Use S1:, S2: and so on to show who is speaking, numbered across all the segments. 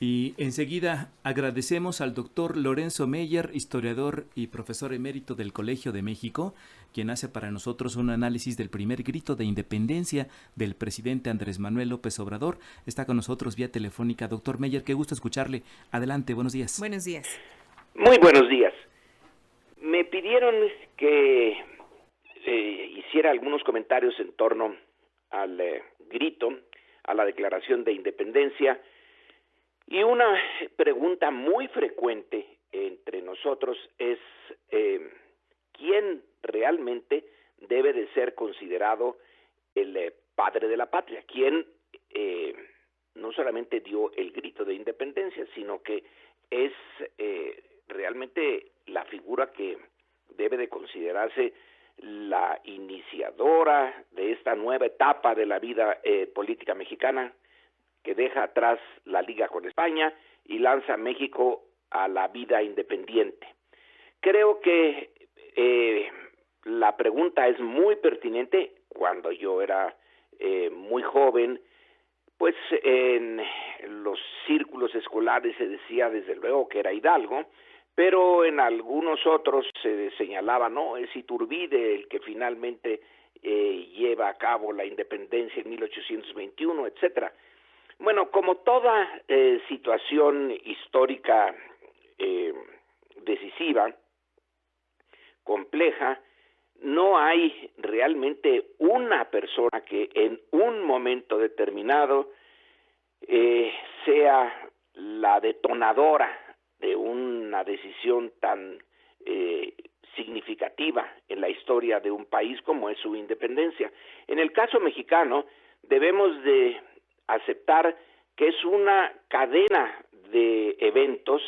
S1: Y enseguida agradecemos al doctor Lorenzo Meyer, historiador y profesor emérito del Colegio de México, quien hace para nosotros un análisis del primer grito de independencia del presidente Andrés Manuel López Obrador. Está con nosotros vía telefónica. Doctor Meyer, qué gusto escucharle. Adelante, buenos días.
S2: Buenos días.
S3: Muy buenos días. Me pidieron que hiciera algunos comentarios en torno al grito, a la declaración de independencia. Y una pregunta muy frecuente entre nosotros es ¿quién realmente debe de ser considerado el padre de la patria? ¿Quién no solamente dio el grito de independencia, sino que es realmente la figura que debe de considerarse la iniciadora de esta nueva etapa de la vida política mexicana, que deja atrás la liga con España y lanza a México a la vida independiente? Creo que la pregunta es muy pertinente. Cuando yo era muy joven, pues en los círculos escolares se decía desde luego que era Hidalgo, pero en algunos otros se señalaba, no, es Iturbide el que finalmente lleva a cabo la independencia en 1821, etcétera. Bueno, como toda situación histórica decisiva, compleja, no hay realmente una persona que en un momento determinado sea la detonadora de una decisión tan significativa en la historia de un país como es su independencia. En el caso mexicano, debemos de aceptar que es una cadena de eventos,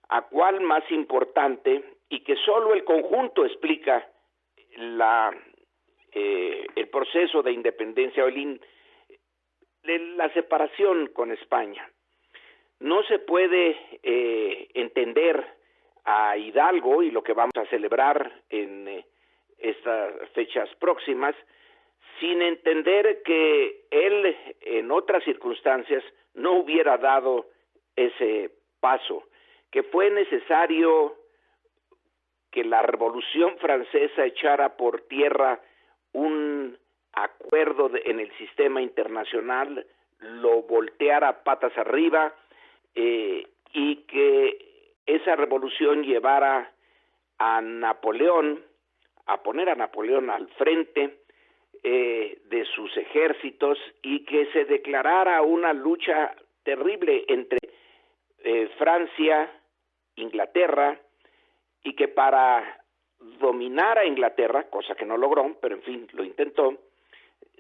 S3: a cual más importante, y que solo el conjunto explica el proceso de independencia o la separación con España. No se puede entender a Hidalgo y lo que vamos a celebrar en estas fechas próximas sin entender que él en otras circunstancias no hubiera dado ese paso, que fue necesario que la Revolución Francesa echara por tierra un acuerdo en el sistema internacional, lo volteara patas arriba, y que esa revolución llevara a Napoleón, a poner a Napoleón al frente de sus ejércitos, y que se declarara una lucha terrible entre Francia, Inglaterra, y que para dominar a Inglaterra, cosa que no logró, pero en fin, lo intentó,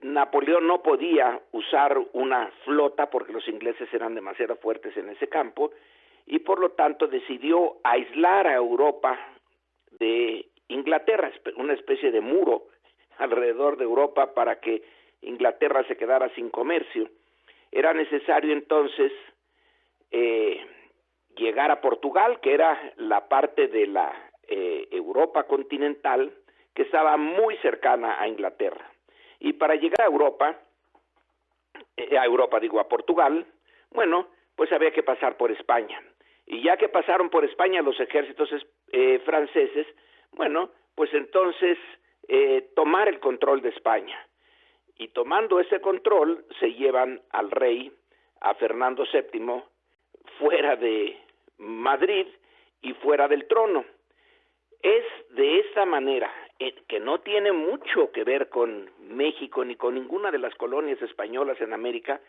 S3: Napoleón no podía usar una flota porque los ingleses eran demasiado fuertes en ese campo, y por lo tanto decidió aislar a Europa de Inglaterra, una especie de muro alrededor de Europa para que Inglaterra se quedara sin comercio. Era necesario entonces llegar a Portugal, que era la parte de la Europa continental que estaba muy cercana a Inglaterra. Y para llegar a a Portugal, bueno, pues había que pasar por España. Y ya que pasaron por España los ejércitos franceses, bueno, pues entonces tomar el control de España. Y tomando ese control se llevan al rey, a Fernando VII, fuera de Madrid y fuera del trono. Es de esta manera, que no tiene mucho que ver con México ni con ninguna de las colonias españolas en América,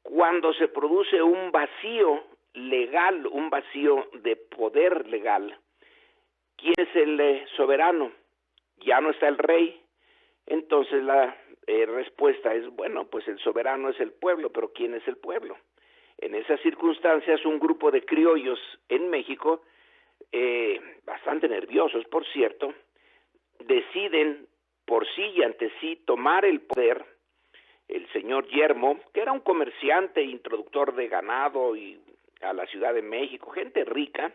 S3: cuando se produce un vacío legal, un vacío de poder legal. ¿Quién es el soberano? Ya no está el rey. Entonces la respuesta es, bueno, pues el soberano es el pueblo, pero ¿quién es el pueblo? En esas circunstancias, un grupo de criollos en México, bastante nerviosos, por cierto, deciden por sí y ante sí tomar el poder. El señor Yermo, que era un comerciante, introductor de ganado y a la Ciudad de México, gente rica,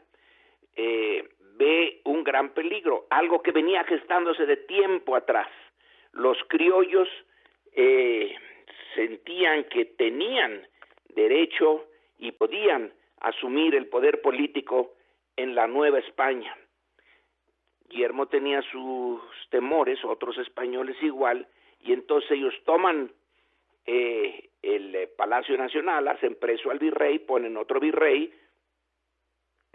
S3: ve un gran peligro, algo que venía gestándose de tiempo atrás. Los criollos sentían que tenían derecho y podían asumir el poder político en la Nueva España. Guillermo tenía sus temores, otros españoles igual, y entonces ellos toman el Palacio Nacional, hacen preso al virrey, ponen otro virrey,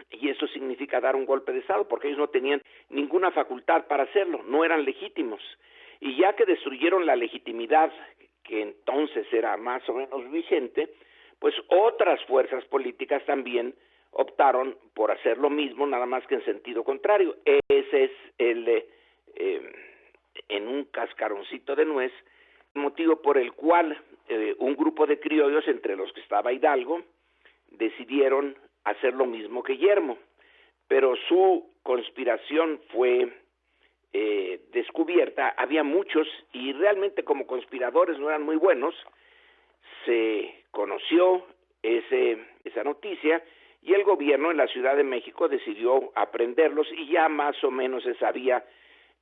S3: y eso significa dar un golpe de Estado, porque ellos no tenían ninguna facultad para hacerlo, no eran legítimos. Y ya que destruyeron la legitimidad, que entonces era más o menos vigente, pues otras fuerzas políticas también optaron por hacer lo mismo, nada más que en sentido contrario. Ese es en un cascaroncito de nuez, el motivo por el cual un grupo de criollos, entre los que estaba Hidalgo, decidieron hacer lo mismo que Guillermo, pero su conspiración fue descubierta. Había muchos y realmente como conspiradores no eran muy buenos. Se conoció esa noticia y el gobierno en la Ciudad de México decidió aprenderlos, y ya más o menos se sabía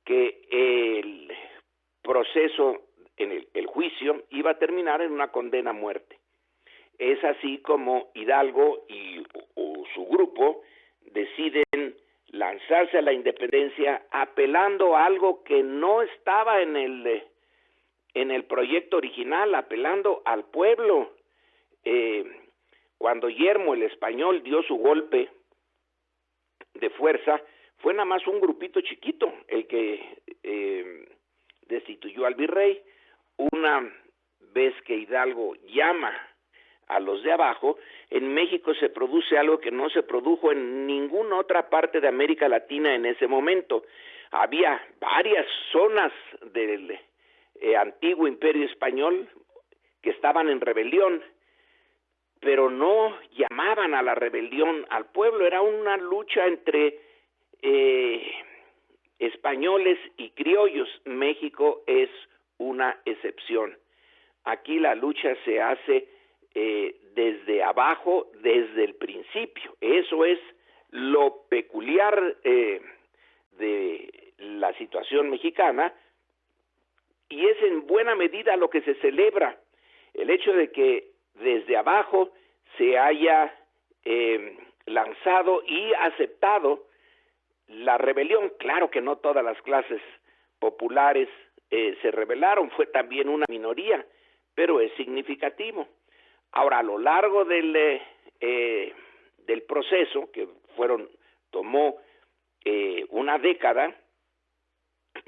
S3: que el proceso, en el juicio, iba a terminar en una condena a muerte. Es así como Hidalgo y su grupo deciden lanzarse a la independencia apelando a algo que no estaba en el proyecto original, apelando al pueblo. Cuando Guillermo el Español dio su golpe de fuerza, fue nada más un grupito chiquito el que destituyó al virrey. Una vez que Hidalgo llama a los de abajo, en México se produce algo que no se produjo en ninguna otra parte de América Latina en ese momento. Había varias zonas del antiguo Imperio Español que estaban en rebelión, pero no llamaban a la rebelión al pueblo. Era una lucha entre españoles y criollos. México es una excepción. Aquí la lucha se hace desde abajo, desde el principio. Eso es lo peculiar de la situación mexicana, y es en buena medida lo que se celebra, el hecho de que desde abajo se haya lanzado y aceptado la rebelión. Claro que no todas las clases populares se rebelaron, fue también una minoría, pero es significativo. Ahora, a lo largo del proceso, que tomó una década,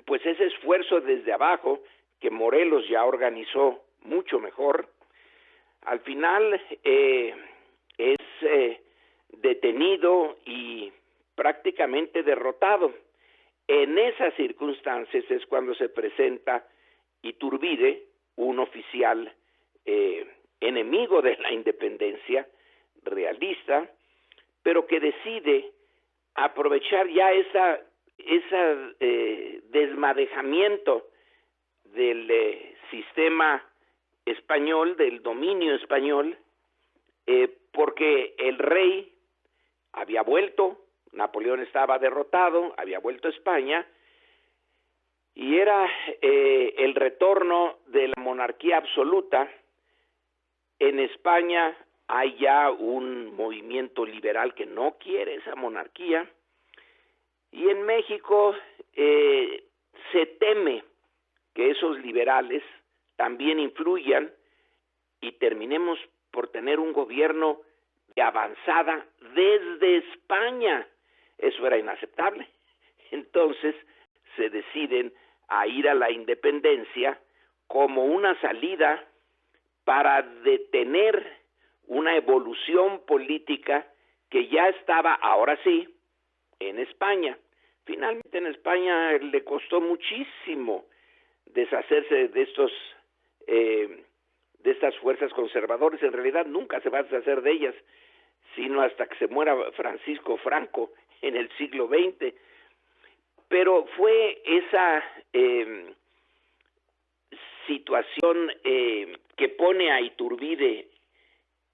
S3: pues ese esfuerzo desde abajo, que Morelos ya organizó mucho mejor, al final es detenido y prácticamente derrotado. En esas circunstancias es cuando se presenta Iturbide, un oficial enemigo de la independencia, realista, pero que decide aprovechar ya ese desmadejamiento del sistema español, del dominio español, porque el rey había vuelto, Napoleón estaba derrotado, había vuelto a España, y era el retorno de la monarquía absoluta. En España hay ya un movimiento liberal que no quiere esa monarquía, y en México se teme que esos liberales también influyan y terminemos por tener un gobierno de avanzada desde España. Eso era inaceptable. Entonces se deciden a ir a la independencia como una salida para detener una evolución política que ya estaba, ahora sí, en España. Finalmente en España le costó muchísimo deshacerse de estas fuerzas conservadoras. En realidad nunca se va a deshacer de ellas, sino hasta que se muera Francisco Franco en el siglo XX. Pero fue esa situación que pone a Iturbide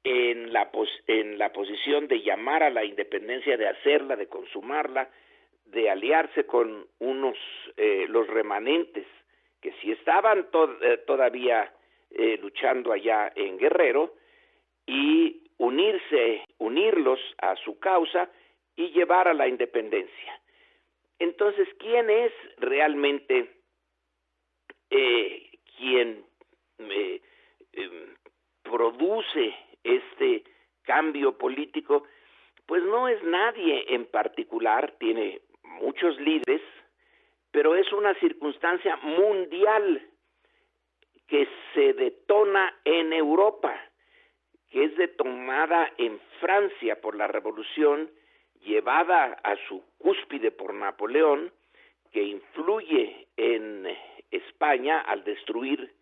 S3: en la posición de llamar a la independencia, de hacerla, de consumarla, de aliarse con los remanentes que sí estaban todavía luchando allá en Guerrero, y unir unirlos a su causa y llevar a la independencia. Entonces, ¿quién es realmente quien produce este cambio político? Pues no es nadie en particular, tiene muchos líderes, pero es una circunstancia mundial que se detona en Europa, que es detonada en Francia por la Revolución, llevada a su cúspide por Napoleón, que influye en España al destituir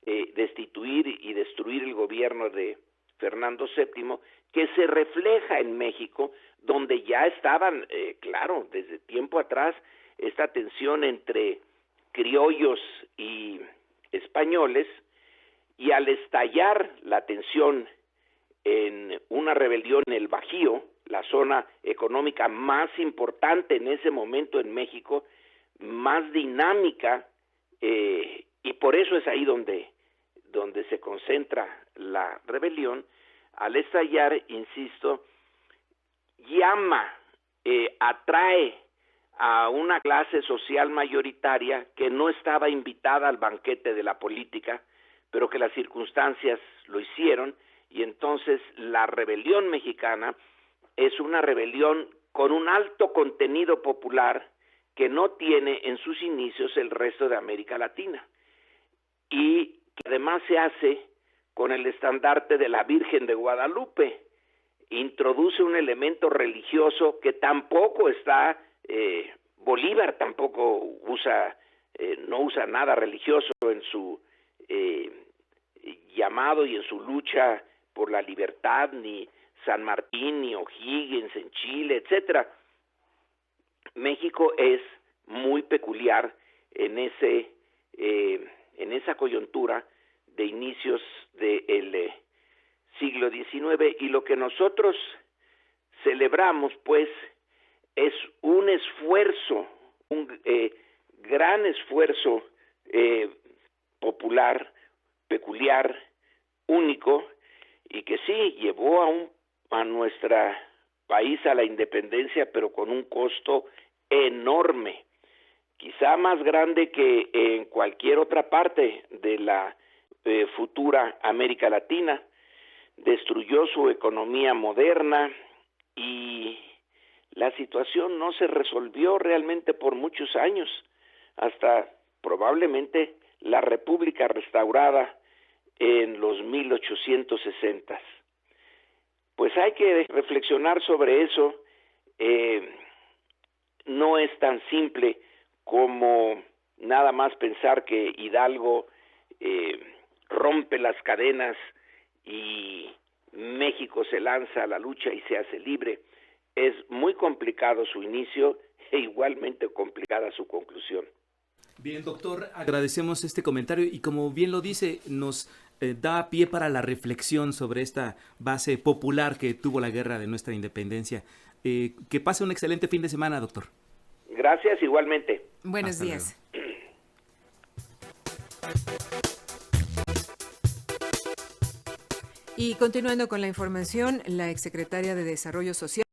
S3: y destruir el gobierno de Fernando VII, que se refleja en México, donde ya estaban, claro, desde tiempo atrás, esta tensión entre criollos y españoles, y al estallar la tensión en una rebelión en el Bajío, la zona económica más importante en ese momento en México, más dinámica, y por eso es ahí donde se concentra la rebelión. Al estallar, insisto, atrae a una clase social mayoritaria que no estaba invitada al banquete de la política, pero que las circunstancias lo hicieron, y entonces la rebelión mexicana es una rebelión con un alto contenido popular que no tiene en sus inicios el resto de América Latina, y que además se hace con el estandarte de la Virgen de Guadalupe. Introduce un elemento religioso que tampoco está, Bolívar tampoco no usa nada religioso en su llamado y en su lucha por la libertad, ni San Martín, ni O'Higgins en Chile, etcétera. México es muy peculiar en esa coyuntura de inicios del siglo XIX, y lo que nosotros celebramos, pues, es un esfuerzo, un gran esfuerzo popular, peculiar, único, y que sí llevó a nuestro país a la independencia, pero con un costo enorme, quizá más grande que en cualquier otra parte de la futura América Latina. Destruyó su economía moderna y la situación no se resolvió realmente por muchos años, hasta probablemente la República restaurada en los 1860. Pues hay que reflexionar sobre eso. No es tan simple como nada más pensar que Hidalgo rompe las cadenas y México se lanza a la lucha y se hace libre. Es muy complicado su inicio e igualmente complicada su conclusión.
S1: Bien, doctor, agradecemos este comentario y, como bien lo dice, nos da pie para la reflexión sobre esta base popular que tuvo la guerra de nuestra independencia. Que pase un excelente fin de semana, doctor.
S3: Gracias, igualmente.
S2: Buenos días. Y continuando con la información, la exsecretaria de Desarrollo Social